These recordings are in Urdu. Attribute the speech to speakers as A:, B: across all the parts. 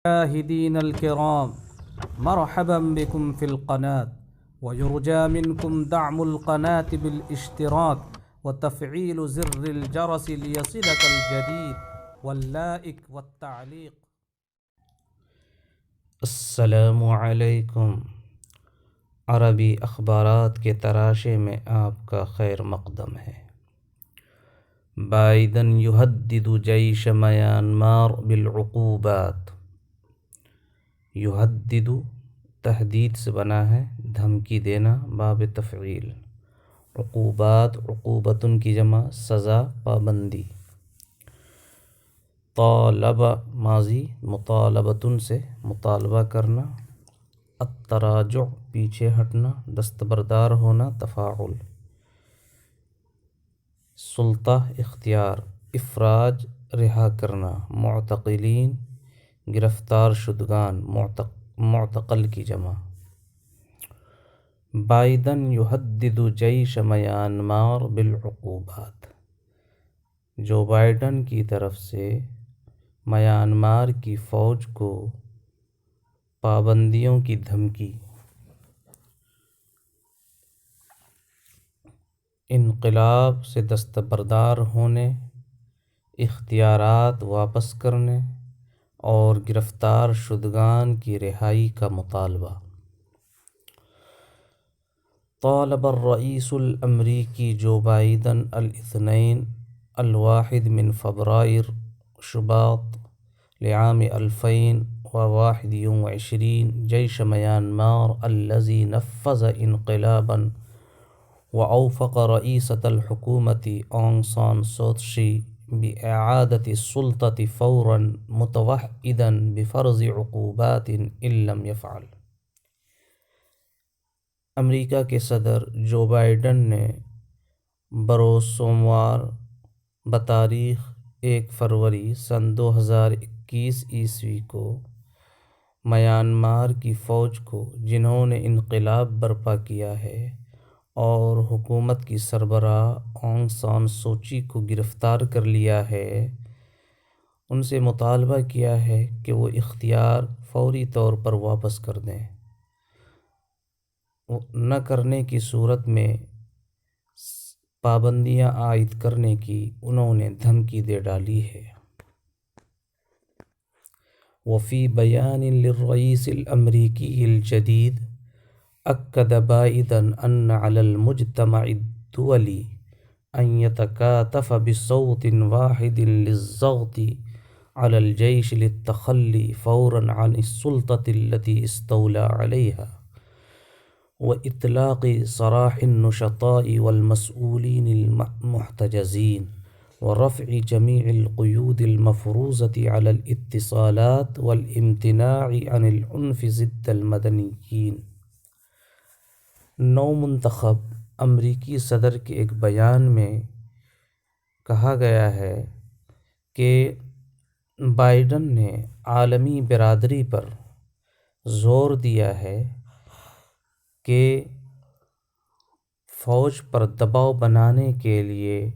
A: المشاهدين الكرام، مرحبا بكم في القناة، ويرجى منكم دعم القناة بالاشتراك وتفعيل زر الجرس ليصلك الجديد واللائك والتعليق.
B: السلام علیکم۔ عربی اخبارات کے تراشے میں آپ کا خیر مقدم ہے۔ بائیڈن یہدد جیش میانمار بالعقوبات۔ یہدد تہدید سے بنا ہے، دھمکی دینا، باب تفعیل۔ عقوبات، عقوبتن کی جمع، سزا، پابندی۔ طالب ماضی، مطالبتن سے مطالبہ کرنا۔ التراجع پیچھے ہٹنا، دستبردار ہونا، تفاعل۔ سلطہ اختیار، افراج رہا کرنا۔ معتقلین گرفتار شدگان، معتقل کی جمع۔ بائیڈن یہدد جیش میانمار بالعقوبات۔ جو بائیڈن کی طرف سے میانمار کی فوج کو پابندیوں کی دھمکی۔ انقلاب سے دستبردار ہونے، اختیارات واپس کرنے اور گرفتار شدگان کی رہائی کا مطالبہ۔ طالب الرئیس الامریکی جو بائیڈن الاثنین الواحد من فبراير شباط لعام 2021 جيش ميانمار الذي نفذ انقلابا وأوفق رئيسة الحكومة آنغ سان سوتشي بإعادة السلطة فورا متوعدا بفرض عقوبات إن لم يفعل۔ امریکہ کے صدر جو بائیڈن نے بروز سوموار بتاریخ 1 فروری سن 2021 عیسوی کو میانمار کی فوج کو، جنہوں نے انقلاب برپا کیا ہے، اور حکومت کی سربراہ آنگ سان سوچی کو گرفتار کر لیا ہے، ان سے مطالبہ کیا ہے کہ وہ اختیار فوری طور پر واپس کر دیں۔ نہ کرنے کی صورت میں پابندیاں عائد کرنے کی انہوں نے دھمکی دے ڈالی ہے۔ وفی بیان للرئیس الامریکی الجدید اکد بائیڈن ان علی المجتمع الدولی ان يتكاتف بصوت واحد للضغط على الجيش للتخلي فورا عن السلطة التي استولى عليها وإطلاق سراح النشطاء والمسؤولين المحتجزين ورفع جميع القيود المفروضة على الاتصالات والامتناع عن العنف ضد المدنيين۔ نو منتخب امریکی صدر کے ایک بیان میں کہا گیا ہے کہ بائیڈن نے عالمی برادری پر زور دیا ہے کہ فوج پر دباؤ بنانے کے لیے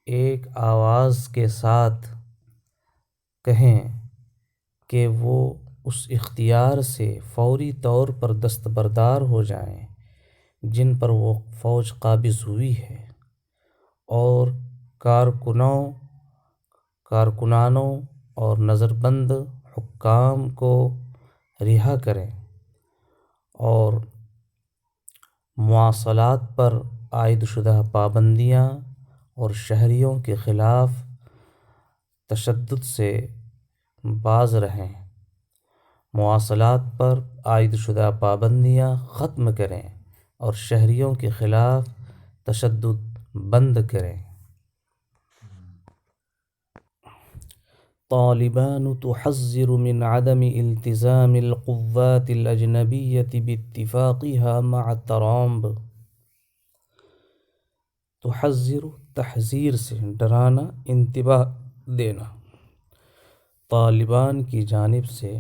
B: ایک آواز کے ساتھ کہیں کہ وہ اس اختیار سے فوری طور پر دستبردار ہو جائیں جن پر وہ فوج قابض ہوئی ہے، اور کارکنانوں اور نظر بند حکام کو رہا کریں، اور مواصلات پر عائد شدہ پابندیاں اور شہریوں کے خلاف تشدد سے باز رہیں۔ مواصلات پر عائد شدہ پابندیاں ختم کریں اور شہریوں کے خلاف تشدد بند کریں۔ طالبان تحذر من عدم التزام القوات الأجنبية باتفاقها مع ترامپ۔ تحذر تحذیر سے ڈرانا، انتباہ دینا۔ طالبان کی جانب سے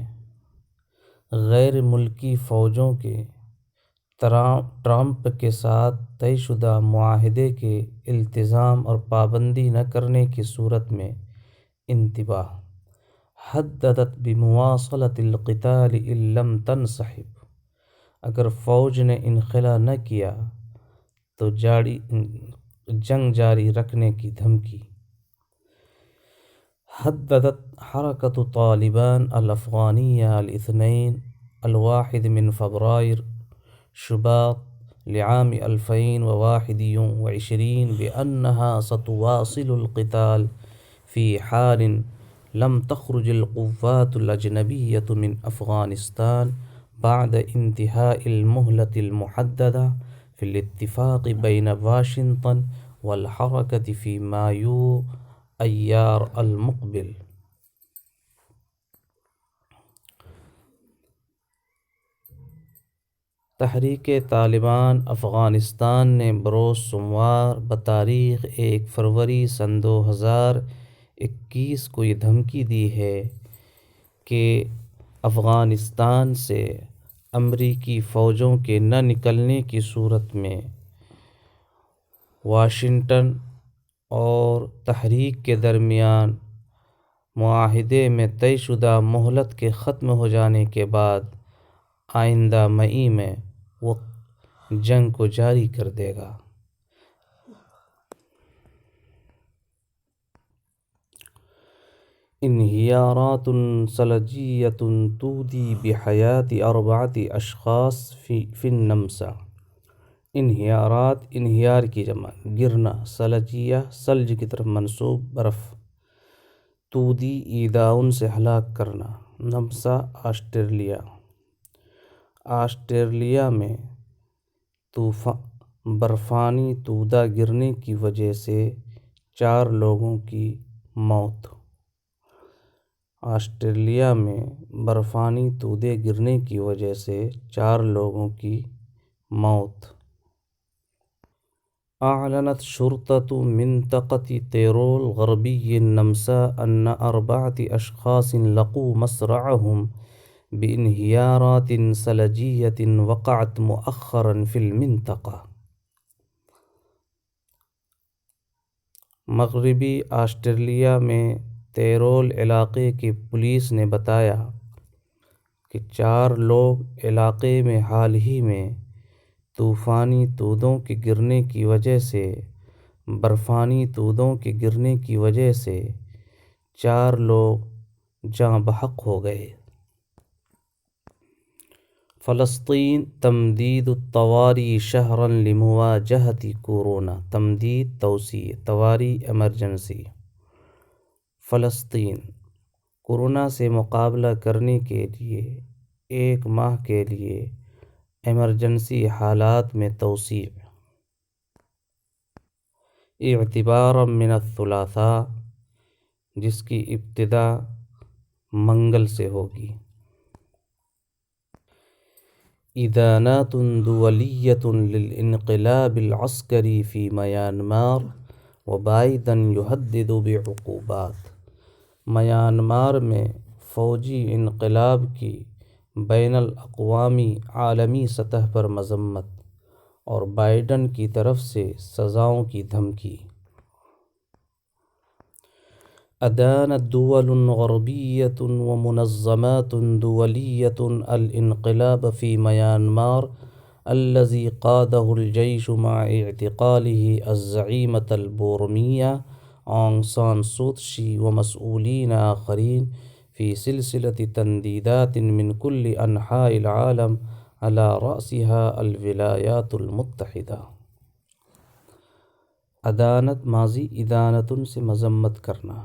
B: غیر ملکی فوجوں کے ٹرمپ کے ساتھ طے شدہ معاہدے کے التزام اور پابندی نہ کرنے کی صورت میں انتباہ، حددت بمواصلة القتال ان لم تنسحب، اگر فوج نے انخلا نہ کیا تو جنگ جاری رکھنے کی دھمکی۔ حددت حركة طالبان الأفغانية الاثنين 1 شباط لعام 2021 بأنها ستواصل القتال في حال لم تخرج القوات الأجنبية من أفغانستان بعد انتهاء المهلة المحددة في الاتفاق بين واشنطن والحركة في مايو ایار المقبل۔ تحریک طالبان افغانستان نے بروز سوموار بتاریخ 1 فروری 2021 کو یہ دھمکی دی ہے کہ افغانستان سے امریکی فوجوں کے نہ نکلنے کی صورت میں واشنگٹن اور تحریک کے درمیان معاہدے میں طے شدہ مہلت کے ختم ہو جانے کے بعد آئندہ مئی میں وہ جنگ کو جاری کر دے گا۔ انہیارات ثلجیۃ تودی بحیات 4 اشخاص فی النمسا۔ انہیارات، انہیار کی جمع گرنا، ثلجیہ ثلج کی طرف منسوب برف، تودی ایداؤن سے ہلاک کرنا، نمسا آسٹریلیا۔ آسٹریلیا میں برفانی تودہ گرنے کی وجہ سے 4 لوگوں کی موت۔ آسٹریلیا میں برفانی تودے گرنے کی وجہ سے 4 لوگوں کی موت۔ أعلنت شرطة منطقة تيرول غربي النمسا أن 4 أشخاص لقوا مصرعهم بانهيارات ثلجية وقعت مؤخرا في المنطقة۔ مغربی آسٹریلیا میں تیرول علاقے کی پولیس نے بتایا کہ 4 لوگ علاقے میں حال ہی میں طوفانی تودوں کے گرنے کی وجہ سے برفانی 4 لوگ جاں بحق ہو گئے۔ فلسطین تمدید الطواری شہرا لمواجہۃ کورونا۔ تمدید توسیع، طواری ایمرجنسی۔ فلسطین کورونا سے مقابلہ کرنے کے لیے 1 ماہ کے لیے ایمرجنسی حالات میں توسیع۔ اعتبارا من الثلاثاء، جس کی ابتدا منگل سے ہوگی۔ ادانات دولیۃ للانقلاب العسکری فی میانمار وبائیڈن یہدد بعقوبات۔ میانمار میں فوجی انقلاب کی بین الاقوامی عالمی سطح پر مذمت اور بائیڈن کی طرف سے سزاؤں کی دھمکی۔ أدانت دول غربية ومنظمات دولية الانقلاب في ميانمار الذي قاده الجيش مع اعتقاله الزعيمة البورمية آنگ سان سوتشي ومسؤولين آخرين في سلسلة تنديدات من كل أنحاء العالم على رأسها الولايات المتحدة۔ ادانت ماضی ادانتن سے مذمت کرنا۔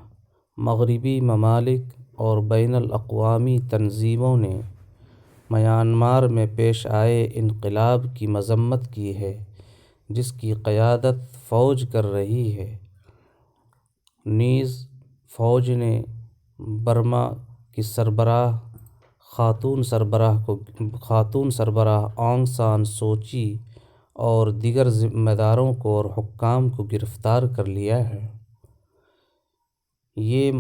B: مغربی ممالک اور بین الاقوامی تنظیموں نے میانمار میں پیش آئے انقلاب کی مذمت کی ہے جس کی قیادت فوج کر رہی ہے۔ نیز فوج نے برما کی خاتون سربراہ آنگ سان سوچی اور دیگر ذمہ داروں کو اور حکام کو گرفتار کر لیا ہے۔ یہ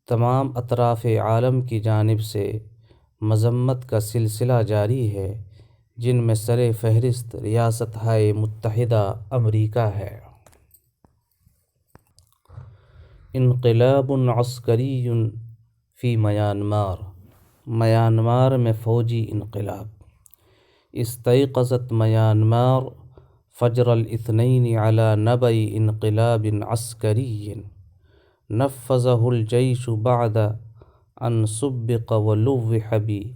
B: تمام اطراف عالم کی جانب سے مذمت کا سلسلہ جاری ہے جن میں سر فہرست ریاستہائے متحدہ امریکہ ہے۔ انقلاب عسکری فی میانمار، میانمار میں فوجی انقلاب۔ استيقظت میانمار فجر الاثنين على نبأ انقلاب عسكري نفذه الجيش بعد أن سبق ولوح به،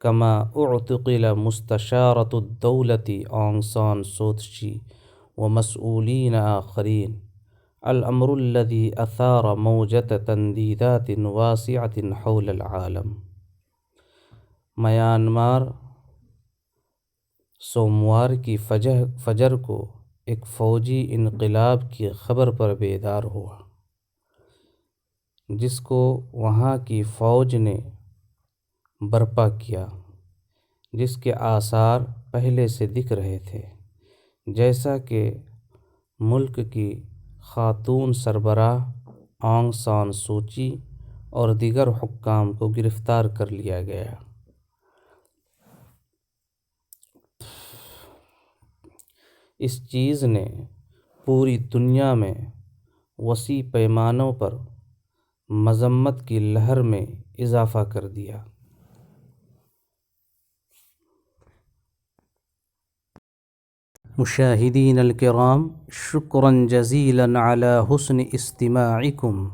B: كما اعتقل مستشارة الدولة آنگ سان سوتشي ومسؤولين آخرين، الأمر الذي أثار موجة تنديدات واسعة حول العالم۔ میانمار سوموار کی فجر کو ایک فوجی انقلاب کی خبر پر بیدار ہوا، جس کو وہاں کی فوج نے برپا کیا، جس کے آثار پہلے سے دکھ رہے تھے، جیسا کہ ملک کی خاتون سربراہ آنگ سان سوچی اور دیگر حکام کو گرفتار کر لیا گیا۔ اس چیز نے پوری دنیا میں وسیع پیمانوں پر مذمت کی لہر میں اضافہ کر دیا۔
A: مشاہدین الکرام، شکراً جزیلاً علی حسن استماعکم۔